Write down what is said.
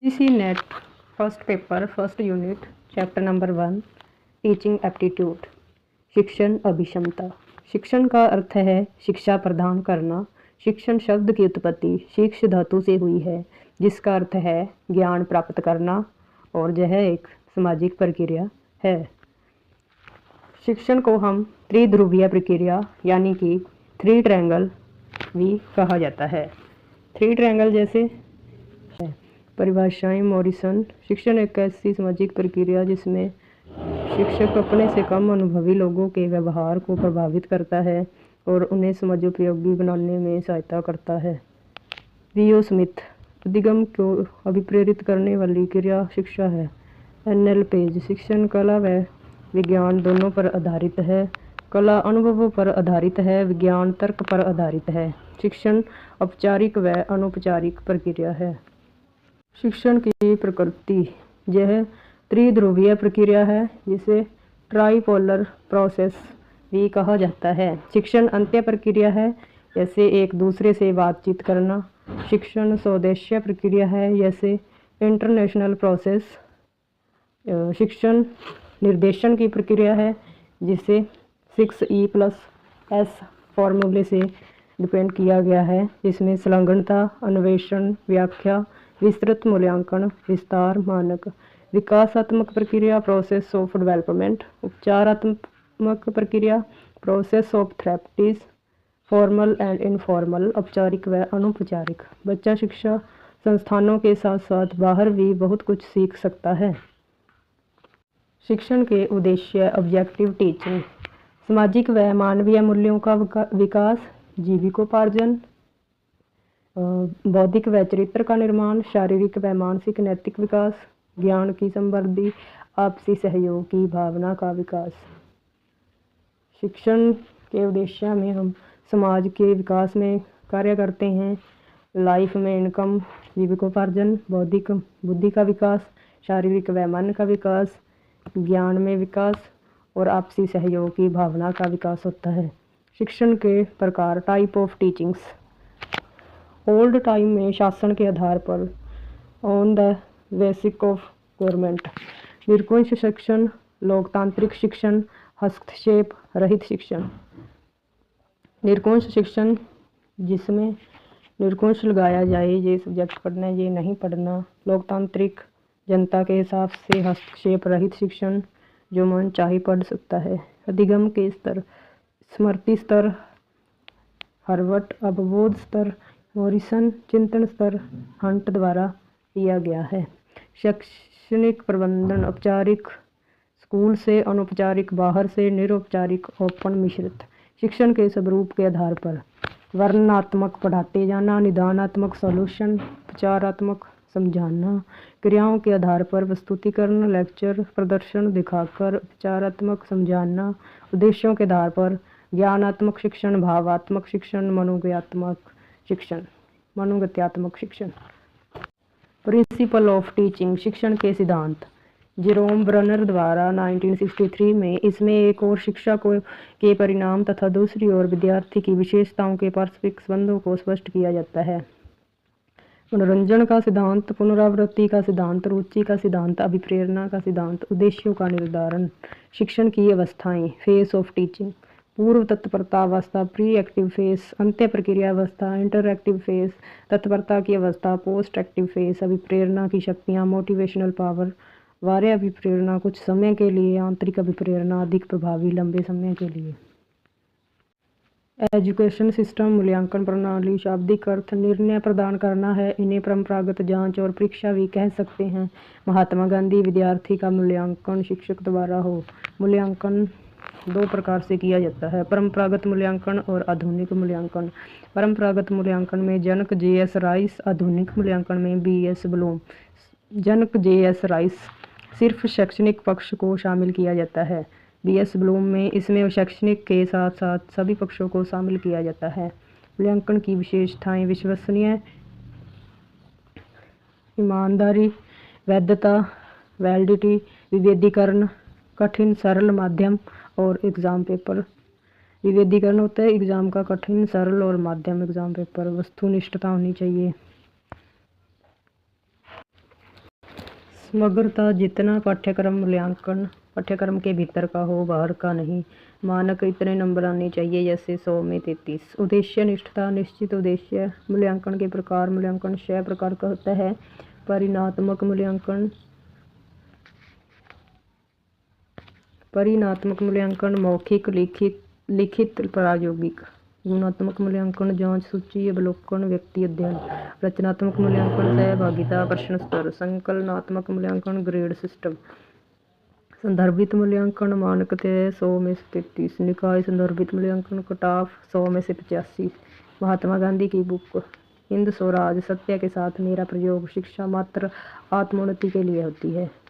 सी NET first paper first unit chapter number 1 teaching aptitude. शिक्षण अभिक्षमता। शिक्षण का अर्थ है शिक्षा प्रदान करना। शिक्षण शब्द की उत्पत्ति शिक्ष धातु से हुई है, जिसका अर्थ है ज्ञान प्राप्त करना, और यह एक सामाजिक प्रक्रिया है। शिक्षण को हम त्रिध्रुवीय प्रक्रिया यानी कि 3 ट्रायंगल भी कहा जाता है। 3 ट्रायंगल जैसे परिभाषाएं। मॉरिसन। शिक्षण एक ऐसी सामाजिक प्रक्रिया जिसमें शिक्षक अपने से कम अनुभवी लोगों के व्यवहार को प्रभावित करता है और उन्हें समाजोपयोगी बनाने में सहायता करता है। रियो स्मिथ। अधिगम को अभिप्रेरित करने वाली क्रिया शिक्षा है। एन.एल. पेज। शिक्षण कला व विज्ञान दोनों पर आधारित है। कला अनुभवों पर आधारित है, विज्ञान तर्क पर आधारित है। शिक्षण औपचारिक व अनौपचारिक प्रक्रिया है। शिक्षण की प्रकृति। यह त्रिध्रुवीय प्रक्रिया है, जिसे ट्राइपोलर प्रोसेस भी कहा जाता है। शिक्षण अंत्य प्रक्रिया है, जैसे एक दूसरे से बातचीत करना। शिक्षण स्वदेशीय प्रक्रिया है, जैसे इंटरनेशनल प्रोसेस। शिक्षण निर्देशन की प्रक्रिया है, जिसे 6E+S फॉर्मूले से डिपेंड किया गया है, जिसमें संलग्नता, अन्वेषण, व्याख्या, विस्तृत मूल्यांकन, विस्तार, मानक। विकासात्मक प्रक्रिया प्रोसेस ऑफ डेवलपमेंट। उपचारात्मक प्रक्रिया process of therapies. Formal and informal, औपचारिक व अनौपचारिक। बच्चा शिक्षा संस्थानों के साथ साथ बाहर भी बहुत कुछ सीख सकता है। शिक्षण के उद्देश्य। Objective teaching. सामाजिक व मानवीय मूल्यों का विकास, जीविकोपार्जन, बौद्धिक व चरित्र का निर्माण, शारीरिक व मानसिक नैतिक विकास, ज्ञान की समृद्धि, आपसी सहयोग की भावना का विकास। शिक्षण के उद्देश्य में हम समाज के विकास में कार्य करते हैं। लाइफ में इनकम, जीविकोपार्जन, बौद्धिक बुद्धि का विकास, शारीरिक व मन का विकास, ज्ञान में विकास और आपसी सहयोग की भावना का विकास होता है। शिक्षण के प्रकार। Type of teachings. Old time में शासन के आधार पर, on the basic of government. निरंकुश शिक्षण, लोकतांत्रिक शिक्षण, हस्तक्षेप रहित शिक्षण। निरंकुश शिक्षण, जिसमें निरंकुश लगाया जाए, ये सब्जेक्ट पढ़ना है, ये नहीं पढ़ना। लोकतांत्रिक, जनता के हिसाब से हस्तक्षेप रहित शिक्षण, जो मन चाहे पढ़ सकता है। अधिगम के स्तर। स्मृति स्तर, हर्बर्ट अवबोध स्तर, मॉरिसन चिंतन स्तर, हंट द्वारा दिया गया है। शैक्षणिक प्रबंधन। औपचारिक, स्कूल से, अनौपचारिक, बाहर से, निरौपचारिक, ओपन, मिश्रित। शिक्षण के स्वरूप के आधार पर। वर्णनात्मक, पढ़ाते जाना। निदानात्मक, सॉल्यूशन। उपचारात्मक, समझाना। क्रियाओं के आधार पर प्रस्तुतिकरण, लेक्चर, प्रदर्शन दिखाकर। उपचारात्मक, समझाना। उद्देश्यों के आधार पर। ज्ञानात्मक शिक्षण, भावात्मक शिक्षण, मनोज्ञात्मक शिक्षण, मनोगत्यात्मक शिक्षण। Principle of teaching. शिक्षण के सिद्धांत। जेरोम ब्रनर द्वारा 1963 में इसमें एक और शिक्षा के परिणाम तथा दूसरी ओर विद्यार्थी की विशेषताओं के पारस्परिक संबंधों को स्पष्ट किया जाता है। मनोरंजन का सिद्धांत, पुनरावृत्ति का सिद्धांत, रुचि का सिद्धांत, अभिप्रेरणा का सिद्धांत, उद्देश्यों का निर्धारण। शिक्षण की अवस्थाएं। Face of teaching. पूर्व तत्परता अवस्था, प्री एक्टिव फेस, अंत्य प्रक्रिया अवस्था, इंटरएक्टिव फेस, तत्परता की अवस्था, पोस्ट एक्टिव फेस। अभिप्रेरणा की शक्तियाँ। Motivational power. बाह्य अभिप्रेरणा कुछ समय के लिए, आंतरिक अभिप्रेरणा अधिक प्रभावी लंबे समय के लिए। Education system. मूल्यांकन प्रणाली। शाब्दिक अर्थ। निर्णय प्रदान करना है, इन्हें परंपरागत जांच और परीक्षा भी कह सकते हैं। महात्मा गांधी। विद्यार्थी का मूल्यांकन शिक्षक द्वारा हो। मूल्यांकन 2 प्रकार से किया जाता है, परंपरागत मूल्यांकन और आधुनिक मूल्यांकन। परंपरागत मूल्यांकन में जनक J.S. राइस, आधुनिक मूल्यांकन में B.S. ब्लूम। जनक J.S. राइस सिर्फ शैक्षणिक पक्ष को शामिल किया जाता है। B.S. ब्लूम में इसमें शैक्षणिक के साथ साथ सभी पक्षों को शामिल किया जाता है। मूल्यांकन की विशेषताएं। विश्वसनीय, ईमानदारी, वैधता, वैलिडिटी, विभेदीकरण, कठिन, सरल, माध्यम और एग्जाम पेपर। विभेदीकरण होता है एग्जाम का कठिन, सरल और माध्यम एग्जाम पेपर। वस्तुनिष्ठता होनी चाहिए। समग्रता जितना पाठ्यक्रम के भीतर का हो, बाहर का नहीं। मानक इतने नंबर आने चाहिए जैसे 100 में 33। उद्देश्य निष्ठता निश्चित उद्देश्य। मूल्यांकन के प्रकार। मूल्यांकन 6 प्रकार का होता है। परिणात्मक मूल्यांकन, मौखिक, लिखित, प्रायोगिक। गुणात्मक मूल्यांकन, जांच, सूची, अवलोकन, व्यक्ति अध्ययन। रचनात्मक मूल्यांकन, सहभागिता, प्रश्न स्तर। संकलनात्मक मूल्यांकन, ग्रेड सिस्टम। संदर्भित मूल्यांकन, मानकतः 100 में से 33। निकाय संदर्भित मूल्यांकन, कट ऑफ 100 में से 85। महात्मा गांधी की बुक हिंद स्वराज, सत्य के साथ मेरा प्रयोग। शिक्षा मात्र आत्मोन्नति के लिए होती है।